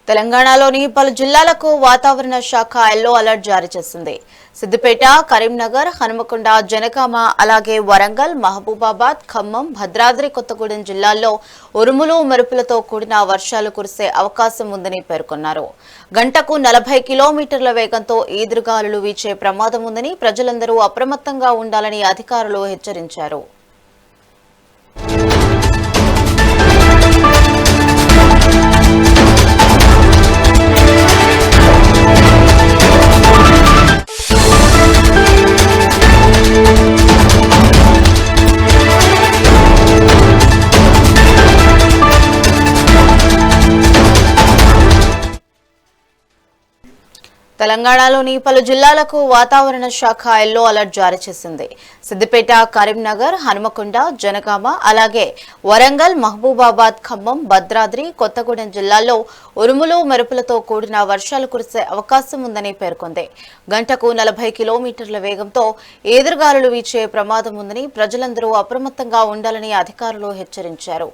తెలంగాణలోని పలు జిల్లాలకు వాతావరణ శాఖ ఎల్లో అలర్ట్ జారీ చేసింది. సిద్దిపేట, కరీంనగర్, హనుమకొండ, జనగామ, అలాగే వరంగల్, మహబూబాబాద్, ఖమ్మం, భద్రాద్రి కొత్తగూడెం జిల్లాల్లో ఉరుములు, మెరుపులతో కూడిన వర్షాలు కురిసే అవకాశం ఉందని పేర్కొన్నారు. గంటకు 40 కిలోమీటర్ల వేగంతో ఈదురుగాలులు వీచే ప్రమాదం ఉందని ప్రజలందరూ అప్రమత్తంగా ఉండాలని అధికారులు హెచ్చరించారు. తెలంగాణలోని పలు జిల్లాలకు వాతావరణ శాఖ ఎల్లో అలర్ట్ జారీ చేసింది. సిద్దిపేట, కరీంనగర్, హనుమకొండ, జనగామ, అలాగే వరంగల్, మహబూబాబాద్, ఖమ్మం, భద్రాద్రి కొత్తగూడెం జిల్లాల్లో ఉరుములు, మెరుపులతో కూడిన వర్షాలు కురిసే అవకాశం ఉందని పేర్కొంది. గంటకు 40 కిలోమీటర్ల వేగంతో ఈదురుగాలులు వీచే ప్రమాదం ఉందని ప్రజలందరూ అప్రమత్తంగా ఉండాలని అధికారులు హెచ్చరించారు.